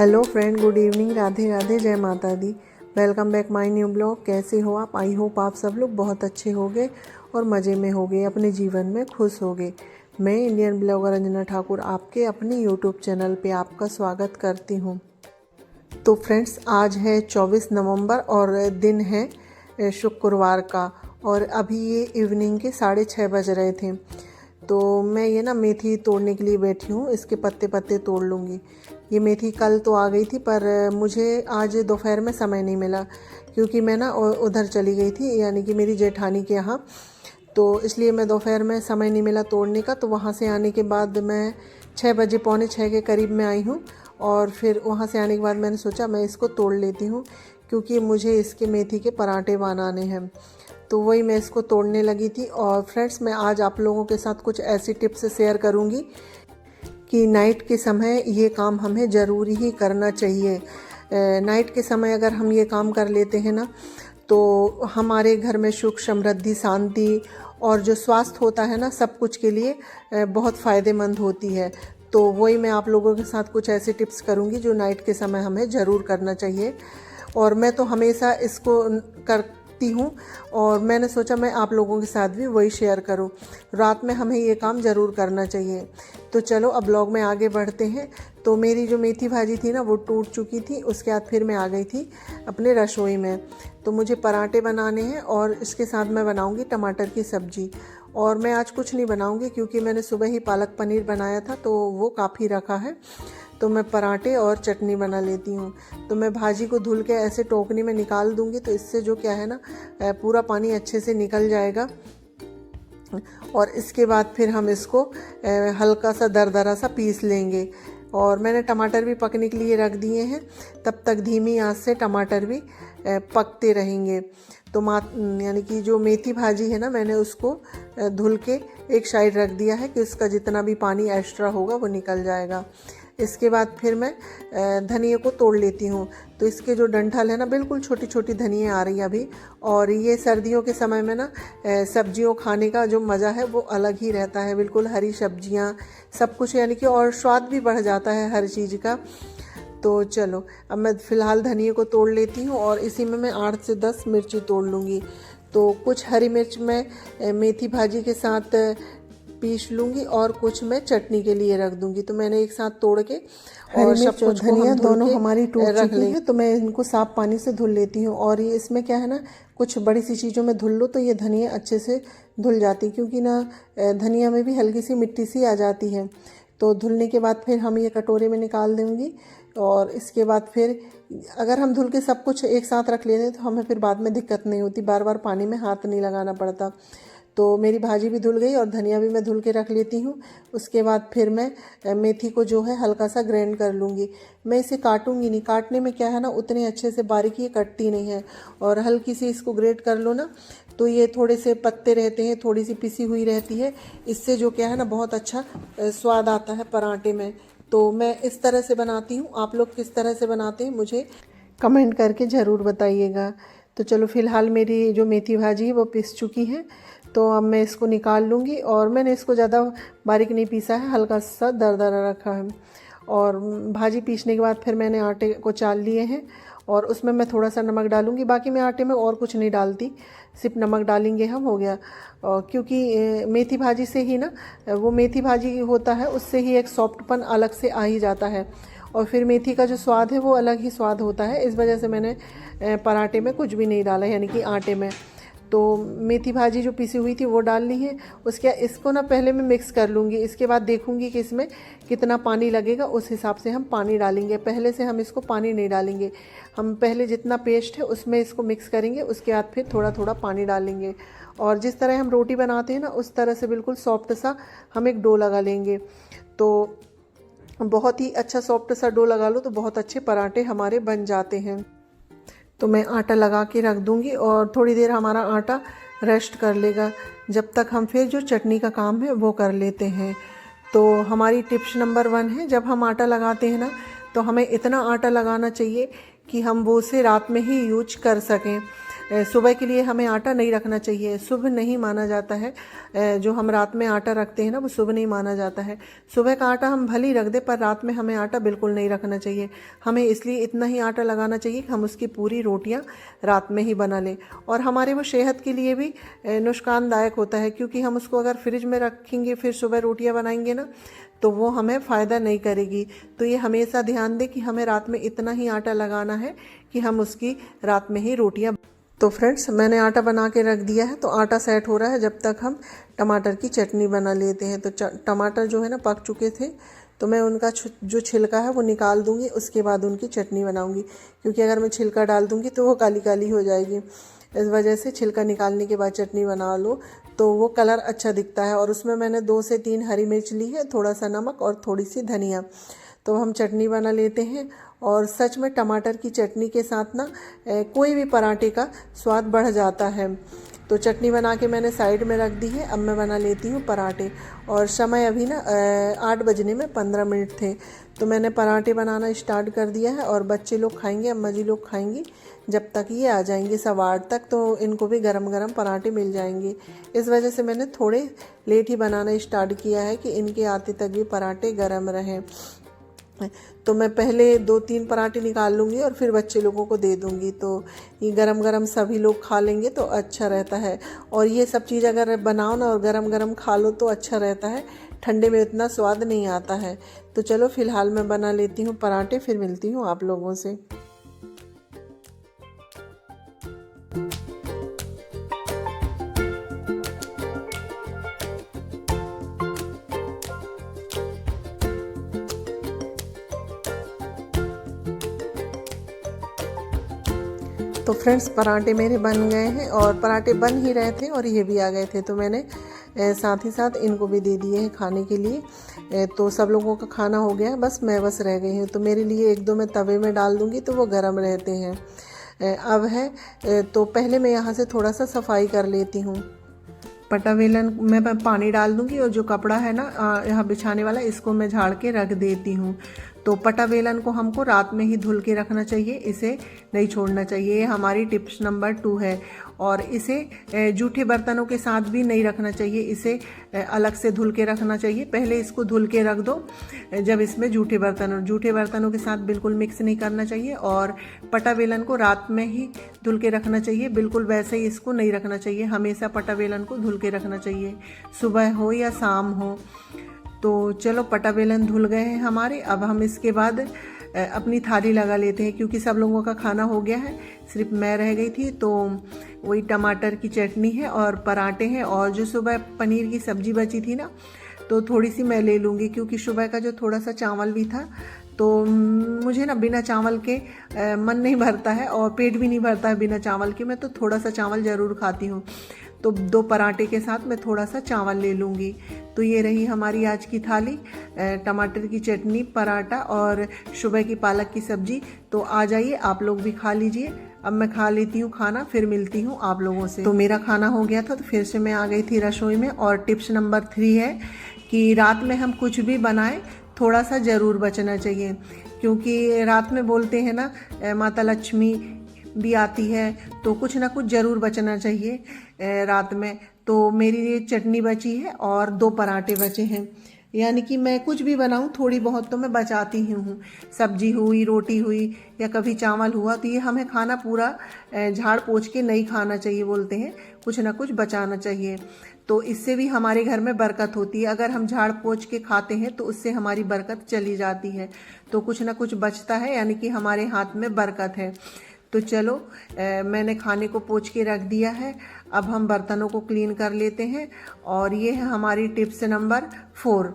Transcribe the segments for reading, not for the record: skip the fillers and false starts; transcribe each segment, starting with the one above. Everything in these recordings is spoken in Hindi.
Hello friend, good evening, Radhe Radhe, जय माता दी। Welcome back my new blog. कैसे हो आप? आई होप आप सब लोग बहुत अच्छे होंगे और मज़े में होंगे, अपने जीवन में खुश होंगे। मैं इंडियन ब्लॉगर अंजना ठाकुर आपके अपने यूट्यूब चैनल पे आपका स्वागत करती हूँ। तो फ्रेंड्स, आज है 24 नवंबर और दिन है शुक्रवार का, और अभी ये इवनिंग के 6:30 बज रहे थे। तो मैं ये ना मेथी तोड़ने के लिए बैठी हूँ। इसके पत्ते पत्ते तोड़ लूँगी। ये मेथी कल तो आ गई थी, पर मुझे आज दोपहर में समय नहीं मिला, क्योंकि मैं ना उधर चली गई थी, यानी कि मेरी जेठानी के यहाँ। तो इसलिए मैं दोपहर में समय नहीं मिला तोड़ने का। तो वहाँ से आने के बाद मैं 6 बजे, पौने 6 के करीब में आई हूँ। और फिर वहाँ से आने के बाद मैंने सोचा मैं इसको तोड़ लेती हूँ, क्योंकि मुझे इसके मेथी के पराठे बनाने हैं। तो वही मैं इसको तोड़ने लगी थी। और फ्रेंड्स, मैं आज आप लोगों के साथ कुछ ऐसी टिप्स शेयर करूँगी कि नाइट के समय ये काम हमें ज़रूरी ही करना चाहिए। नाइट के समय अगर हम ये काम कर लेते हैं ना, तो हमारे घर में सुख, समृद्धि, शांति और जो स्वास्थ्य होता है ना, सब कुछ के लिए बहुत फ़ायदेमंद होती है। तो वही मैं आप लोगों के साथ कुछ ऐसे टिप्स करूँगी जो नाइट के समय हमें ज़रूर करना चाहिए। और मैं तो हमेशा इसको करती हूँ, और मैंने सोचा मैं आप लोगों के साथ भी वही शेयर करूँ। रात में हमें ये काम ज़रूर करना चाहिए। तो चलो अब ब्लॉग में आगे बढ़ते हैं। तो मेरी जो मेथी भाजी थी ना, वो टूट चुकी थी। उसके बाद फिर मैं आ गई थी अपने रसोई में। तो मुझे पराठे बनाने हैं और इसके साथ मैं बनाऊंगी टमाटर की सब्ज़ी। और मैं आज कुछ नहीं बनाऊंगी, क्योंकि मैंने सुबह ही पालक पनीर बनाया था, तो वो काफ़ी रखा है। तो मैं पराठे और चटनी बना लेती हूँ। तो मैं भाजी को धुल के ऐसे टोकनी में निकाल दूँगी, तो इससे जो क्या है ना, पूरा पानी अच्छे से निकल जाएगा। और इसके बाद फिर हम इसको हल्का सा दरदरा सा पीस लेंगे। और मैंने टमाटर भी पकने के लिए रख दिए हैं। तब तक धीमी आंच से टमाटर भी पकते रहेंगे। तो यानी कि जो मेथी भाजी है ना, मैंने उसको धुल के एक साइड रख दिया है कि उसका जितना भी पानी एक्स्ट्रा होगा वो निकल जाएगा। इसके बाद फिर मैं धनिया को तोड़ लेती हूँ। तो इसके जो डंठल है ना, बिल्कुल छोटी छोटी धनिया आ रही है अभी। और ये सर्दियों के समय में ना सब्जियों खाने का जो मज़ा है वो अलग ही रहता है। बिल्कुल हरी सब्जियाँ सब कुछ, यानी कि और स्वाद भी बढ़ जाता है हर चीज़ का। तो चलो अब मैं फ़िलहाल धनिया को तोड़ लेती हूँ, और इसी में मैं 8 से 10 मिर्ची तोड़ लूँगी। तो कुछ हरी मिर्च मैं मेथी भाजी के साथ पीस लूँगी, और कुछ मैं चटनी के लिए रख दूँगी। तो मैंने एक साथ तोड़ के और सब कुछ धनिया दोनों हमारी टूट चुकी है। तो मैं इनको साफ़ पानी से धुल लेती हूँ। और ये इसमें क्या है ना, कुछ बड़ी सी चीज़ों में धुल लो तो ये धनिया अच्छे से धुल जाती, क्योंकि ना धनिया में भी हल्की सी मिट्टी सी आ जाती है। तो धुलने के बाद फिर हम ये कटोरे में निकाल देंगी। और इसके बाद फिर अगर हम धुल के सब कुछ एक साथ रख लेते हैं, तो हमें फिर बाद में दिक्कत नहीं होती, बार बार पानी में हाथ नहीं लगाना पड़ता। तो मेरी भाजी भी धुल गई और धनिया भी मैं धुल के रख लेती हूँ। उसके बाद फिर मैं मेथी को जो है हल्का सा ग्राइंड कर लूँगी। मैं इसे काटूँगी नहीं, काटने में क्या है ना, उतने अच्छे से बारीक ये कटती नहीं है। और हल्की सी इसको ग्रेट कर लो ना, तो ये थोड़े से पत्ते रहते हैं, थोड़ी सी पिसी हुई रहती है। इससे जो क्या है ना, बहुत अच्छा स्वाद आता है पराठे में। तो मैं इस तरह से बनाती हूँ। आप लोग किस तरह से बनाते हैं मुझे कमेंट करके ज़रूर बताइएगा। तो चलो फ़िलहाल मेरी जो मेथी भाजी है वो पिस चुकी है। तो अब मैं इसको निकाल लूँगी। और मैंने इसको ज़्यादा बारीक नहीं पीसा है, हल्का सा दरदरा रखा है। और भाजी पीसने के बाद फिर मैंने आटे को चाल लिए हैं, और उसमें मैं थोड़ा सा नमक डालूँगी। बाकी मैं आटे में और कुछ नहीं डालती, सिर्फ नमक डालेंगे हम, हो गया। क्योंकि मेथी भाजी से ही ना, वो मेथी भाजी होता है, उससे ही एक सॉफ्टपन अलग से आ ही जाता है। और फिर मेथी का जो स्वाद है वो अलग ही स्वाद होता है। इस वजह से मैंने पराठे में कुछ भी नहीं डाला, यानी कि आटे में। तो मेथी भाजी जो पिसी हुई थी वो डालनी है। उसके इसको ना पहले मैं मिक्स कर लूँगी। इसके बाद देखूँगी कि इसमें कितना पानी लगेगा, उस हिसाब से हम पानी डालेंगे। पहले से हम इसको पानी नहीं डालेंगे। हम पहले जितना पेस्ट है उसमें इसको मिक्स करेंगे, उसके बाद फिर थोड़ा थोड़ा पानी डालेंगे। और जिस तरह हम रोटी बनाते हैं ना, उस तरह से बिल्कुल सॉफ्ट सा हम एक डो लगा लेंगे। तो बहुत ही अच्छा सॉफ्ट सा डो लगा लो तो बहुत अच्छे पराठे हमारे बन जाते हैं। तो मैं आटा लगा के रख दूंगी, और थोड़ी देर हमारा आटा रेस्ट कर लेगा, जब तक हम फिर जो चटनी का काम है वो कर लेते हैं। तो हमारी टिप्स नंबर 1 है, जब हम आटा लगाते हैं ना, तो हमें इतना आटा लगाना चाहिए कि हम वो उसे रात में ही यूज कर सकें। सुबह के लिए हमें आटा नहीं रखना चाहिए, शुभ नहीं माना जाता है। जो हम रात में आटा रखते हैं ना, वो शुभ नहीं माना जाता है। सुबह का आटा हम भले ही रख दें, पर रात में हमें आटा बिल्कुल नहीं रखना चाहिए। हमें इसलिए इतना ही आटा लगाना चाहिए कि हम उसकी पूरी रोटियां रात में ही बना लें। और हमारे वो सेहत के लिए भी नुकसानदायक होता है, क्योंकि हम उसको अगर फ्रिज में रखेंगे फिर सुबह रोटियां बनाएंगे ना, तो वो हमें फ़ायदा नहीं करेगी। तो ये हमेशा ध्यान दें कि हमें रात में इतना ही आटा लगाना है कि हम उसकी रात में ही रोटियां। तो फ्रेंड्स, मैंने आटा बना के रख दिया है, तो आटा सेट हो रहा है। जब तक हम टमाटर की चटनी बना लेते हैं। तो टमाटर जो है ना पक चुके थे, तो मैं उनका जो छिलका है वो निकाल दूंगी, उसके बाद उनकी चटनी बनाऊंगी। क्योंकि अगर मैं छिलका डाल दूंगी तो वो काली काली हो जाएगी। इस वजह से छिलका निकालने के बाद चटनी बना लो तो वो कलर अच्छा दिखता है। और उसमें मैंने 2 से 3 हरी मिर्च ली है, थोड़ा सा नमक और थोड़ी सी धनिया। तो हम चटनी बना लेते हैं। और सच में टमाटर की चटनी के साथ ना कोई भी पराठे का स्वाद बढ़ जाता है। तो चटनी बना के मैंने साइड में रख दी है। अब मैं बना लेती हूँ पराठे। और समय अभी ना 8 बजने में 15 मिनट थे। तो मैंने पराठे बनाना स्टार्ट कर दिया है। और बच्चे लोग खाएंगे, अम्मा जी लोग खाएंगी जब तक ये आ जाएंगे 8:15 तक, तो इनको भी गरम गरम पराठे मिल जाएंगे। इस वजह से मैंने थोड़े लेट ही बनाना स्टार्ट किया है कि इनके आते तक भी पराठे गरम रहें। तो मैं पहले 2-3 पराठे निकाल लूँगी और फिर बच्चे लोगों को दे दूँगी। तो ये गरम गरम सभी लोग खा लेंगे तो अच्छा रहता है। और ये सब चीज़ अगर बनाओ ना और गरम गरम खा लो तो अच्छा रहता है, ठंडे में इतना स्वाद नहीं आता है। तो चलो फ़िलहाल मैं बना लेती हूँ पराठे, फिर मिलती हूँ आप लोगों से। तो फ्रेंड्स, पराठे मेरे बन गए हैं और पराठे बन ही रहे थे और ये भी आ गए थे। तो मैंने साथ ही साथ इनको भी दे दिए हैं खाने के लिए। तो सब लोगों का खाना हो गया, बस मैं रह गई हूँ। तो मेरे लिए 1-2 मैं तवे में डाल दूँगी तो वो गर्म रहते हैं। अब है तो पहले मैं यहाँ से थोड़ा सा सफाई कर लेती हूँ। पटावेलन में मैं पानी डाल दूंगी और जो कपड़ा है ना यहाँ बिछाने वाला, इसको मैं झाड़ के रख देती हूँ। तो पटावेलन को हमको रात में ही धुल के रखना चाहिए, इसे नहीं छोड़ना चाहिए। ये हमारी टिप्स नंबर 2 है। और इसे जूठे बर्तनों के साथ भी नहीं रखना चाहिए, इसे अलग से धुल के रखना चाहिए। पहले इसको धुल के रख दो जब इसमें जूठे बर्तनों के साथ बिल्कुल मिक्स नहीं करना चाहिए। और पटावेलन को रात में ही धुल के रखना चाहिए, बिल्कुल वैसे ही इसको नहीं रखना चाहिए। हमेशा पटावेलन को धुल के रखना चाहिए, सुबह हो या शाम हो। तो चलो, पटावेलन धुल गए हैं हमारे। अब हम इसके बाद अपनी थाली लगा लेते हैं, क्योंकि सब लोगों का खाना हो गया है, सिर्फ मैं रह गई थी। तो वही टमाटर की चटनी है और पराठे हैं। और जो सुबह पनीर की सब्जी बची थी ना, तो थोड़ी सी मैं ले लूँगी, क्योंकि सुबह का जो थोड़ा सा चावल भी था। तो मुझे ना बिना चावल के मन नहीं भरता है और पेट भी नहीं भरता है बिना चावल के। मैं तो थोड़ा सा चावल ज़रूर खाती हूँ। तो 2 पराठे के साथ मैं थोड़ा सा चावल ले लूँगी। तो ये रही हमारी आज की थाली, टमाटर की चटनी, पराठा और सुबह की पालक की सब्जी। तो आ जाइए, आप लोग भी खा लीजिए। अब मैं खा लेती हूँ खाना, फिर मिलती हूँ आप लोगों से। तो मेरा खाना हो गया था, तो फिर से मैं आ गई थी रसोई में। और टिप्स नंबर 3 है कि रात में हम कुछ भी बनाएं, थोड़ा सा ज़रूर बचना चाहिए। क्योंकि रात में बोलते हैं ना, माता लक्ष्मी भी आती है, तो कुछ ना कुछ ज़रूर बचना चाहिए रात में। तो मेरी ये चटनी बची है और 2 पराठे बचे हैं। यानी कि मैं कुछ भी बनाऊं, थोड़ी बहुत तो मैं बचाती ही हूँ। सब्जी हुई, रोटी हुई या कभी चावल हुआ, तो ये हमें खाना पूरा झाड़ पोंछ के नहीं खाना चाहिए। बोलते हैं कुछ ना कुछ बचाना चाहिए, तो इससे भी हमारे घर में बरकत होती है। अगर हम झाड़ पोंछ के खाते हैं तो उससे हमारी बरकत चली जाती है। तो कुछ ना कुछ बचता है, यानी कि हमारे हाथ में बरकत है। तो चलो, मैंने खाने को पोंछ के रख दिया है। अब हम बर्तनों को क्लीन कर लेते हैं। और ये है हमारी टिप्स नंबर 4।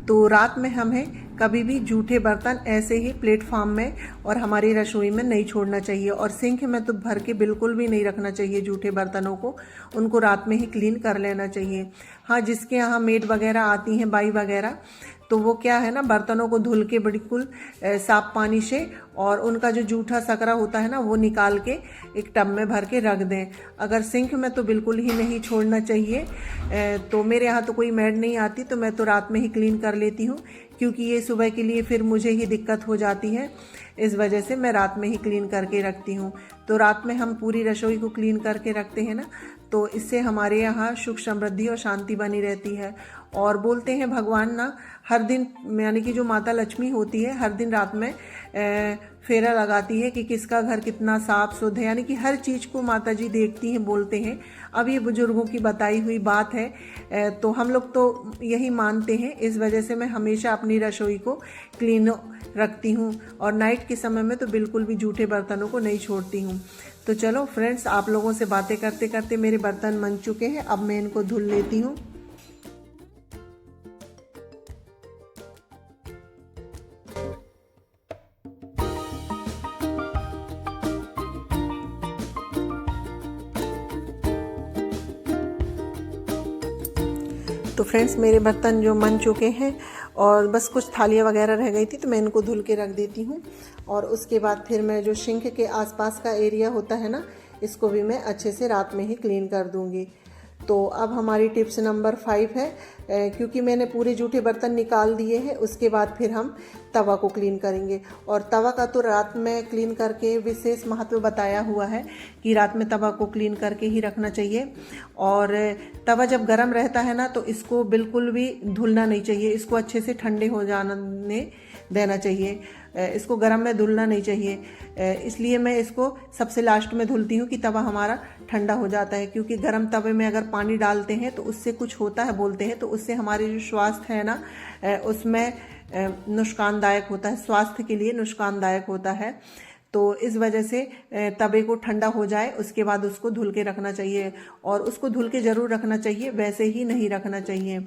तो रात में हमें कभी भी जूठे बर्तन ऐसे ही प्लेटफॉर्म में और हमारी रसोई में नहीं छोड़ना चाहिए। और सिंक में तो भर के बिल्कुल भी नहीं रखना चाहिए जूठे बर्तनों को, उनको रात में ही क्लीन कर लेना चाहिए। हाँ, जिसके यहाँ मेड वगैरह आती हैं, बाई वगैरह, तो वो क्या है ना, बर्तनों को धुल के बिल्कुल साफ पानी से और उनका जो जूठा सकरा होता है ना, वो निकाल के एक टब में भर के रख दें। अगर सिंक में तो बिल्कुल ही नहीं छोड़ना चाहिए। तो मेरे यहाँ तो कोई मेड नहीं आती, तो मैं तो रात में ही क्लीन कर लेती हूँ, क्योंकि ये सुबह के लिए फिर मुझे ही दिक्कत हो जाती है। इस वजह से मैं रात में ही क्लीन करके रखती हूँ। तो रात में हम पूरी रसोई को क्लीन करके रखते हैं ना, तो इससे हमारे यहाँ सुख समृद्धि और शांति बनी रहती है। और बोलते हैं भगवान ना हर दिन, यानी कि जो माता लक्ष्मी होती है, हर दिन रात में फेरा लगाती है कि किसका घर कितना साफ शुद्ध है, यानी कि हर चीज़ को माता जी देखती हैं, बोलते हैं। अब ये बुजुर्गों की बताई हुई बात है, तो हम लोग तो यही मानते हैं। इस वजह से मैं हमेशा अपनी रसोई को क्लीन रखती हूँ और नाइट के समय में तो बिल्कुल भी जूठे बर्तनों को नहीं छोड़ती हूँ। तो चलो फ्रेंड्स, आप लोगों से बातें करते करते मेरे बर्तन बन चुके हैं, अब मैं इनको धुल लेती हूँ। तो फ्रेंड्स, मेरे बर्तन जो बन चुके हैं और बस कुछ थालियाँ वगैरह रह गई थी, तो मैं इनको धुल के रख देती हूँ। और उसके बाद फिर मैं जो सिंक के आसपास का एरिया होता है ना, इसको भी मैं अच्छे से रात में ही क्लीन कर दूँगी। तो अब हमारी टिप्स नंबर 5 है, क्योंकि मैंने पूरे जूठे बर्तन निकाल दिए हैं, उसके बाद फिर हम तवा को क्लीन करेंगे। और तवा का तो रात में क्लीन करके विशेष महत्व बताया हुआ है कि रात में तवा को क्लीन करके ही रखना चाहिए। और तवा जब गर्म रहता है ना, तो इसको बिल्कुल भी धुलना नहीं चाहिए, इसको अच्छे से ठंडे हो जाने देना चाहिए, इसको गर्म में धुलना नहीं चाहिए। इसलिए मैं इसको सबसे लास्ट में धुलती हूँ कि तवा हमारा ठंडा हो जाता है। क्योंकि गर्म तवे में अगर पानी डालते हैं तो उससे कुछ होता है, बोलते हैं, तो उससे हमारे जो स्वास्थ्य है ना, उसमें नुकसानदायक होता है, स्वास्थ्य के लिए नुकसानदायक होता है। तो इस वजह से तवे को ठंडा हो जाए उसके बाद उसको धुल के रखना चाहिए। और उसको धुल के ज़रूर रखना चाहिए, वैसे ही नहीं रखना चाहिए।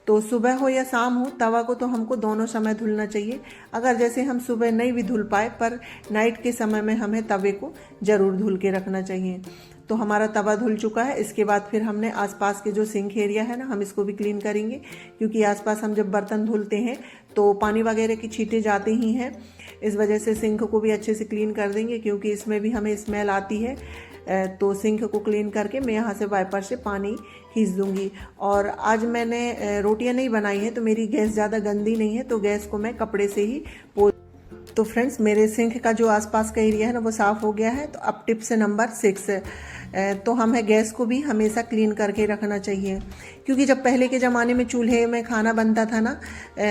तो सुबह हो या शाम हो, तवा को तो हमको दोनों समय धुलना चाहिए। अगर जैसे हम सुबह नहीं भी धुल पाए, पर नाइट के समय में हमें तवे को ज़रूर धुल के रखना चाहिए। तो हमारा तवा धुल चुका है। इसके बाद फिर हमने आसपास के जो सिंक एरिया है ना, हम इसको भी क्लीन करेंगे। क्योंकि आसपास हम जब बर्तन धुलते हैं तो पानी वगैरह की छींटे जाते ही हैं, इस वजह से सिंक को भी अच्छे से क्लीन कर देंगे, क्योंकि इसमें भी हमें स्मेल आती है। तो सिंक को क्लीन करके मैं यहाँ से वाइपर से पानी खींच दूँगी। और आज मैंने रोटियाँ नहीं बनाई हैं, तो मेरी गैस ज़्यादा गंदी नहीं है, तो गैस को मैं कपड़े से ही तो फ्रेंड्स, मेरे सिंक का जो आसपास का एरिया है ना, वो साफ़ हो गया है। तो अब टिप्स नंबर 6, तो हमें गैस को भी हमेशा क्लीन करके रखना चाहिए। क्योंकि जब पहले के ज़माने में चूल्हे में खाना बनता था ना,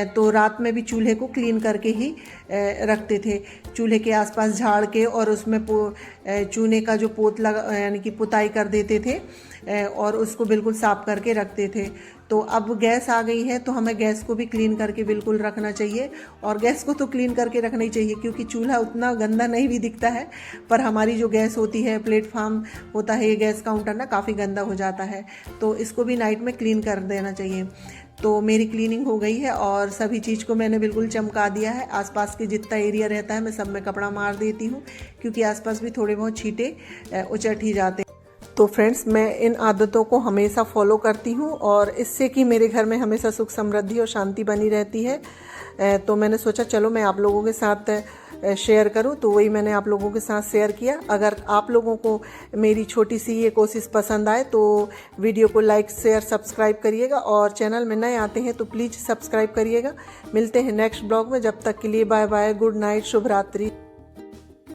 तो रात में भी चूल्हे को क्लीन करके ही रखते थे। चूल्हे के आसपास झाड़ के और उसमें चूने का जो पोत लगा, यानी कि पुताई कर देते थे और उसको बिल्कुल साफ करके रखते थे। तो अब गैस आ गई है, तो हमें गैस को भी क्लीन करके बिल्कुल रखना चाहिए। और गैस को तो क्लीन करके रखना ही चाहिए, क्योंकि चूल्हा उतना गंदा नहीं भी दिखता है, पर हमारी जो गैस होती है, प्लेटफॉर्म होता है, ये गैस काउंटर ना काफ़ी गंदा हो जाता है। तो इसको भी नाइट में क्लीन कर देना चाहिए। तो मेरी क्लीनिंग हो गई है और सभी चीज़ को मैंने बिल्कुल चमका दिया है। आसपास के जितना एरिया रहता है मैं सब में कपड़ा मार देती हूँ, क्योंकि आसपास भी थोड़े बहुत छींटे उचट ही जाते हैं। तो फ्रेंड्स, मैं इन आदतों को हमेशा फॉलो करती हूँ और इससे कि मेरे घर में हमेशा सुख समृद्धि और शांति बनी रहती है। तो मैंने सोचा चलो मैं आप लोगों के साथ शेयर करूं, तो वही मैंने आप लोगों के साथ शेयर किया। अगर आप लोगों को मेरी छोटी सी ये कोशिश पसंद आए तो वीडियो को लाइक शेयर सब्सक्राइब करिएगा, और चैनल में नए आते हैं तो प्लीज़ सब्सक्राइब करिएगा। मिलते हैं नेक्स्ट ब्लॉग में, जब तक के लिए बाय बाय, गुड नाइट, शुभ रात्रि।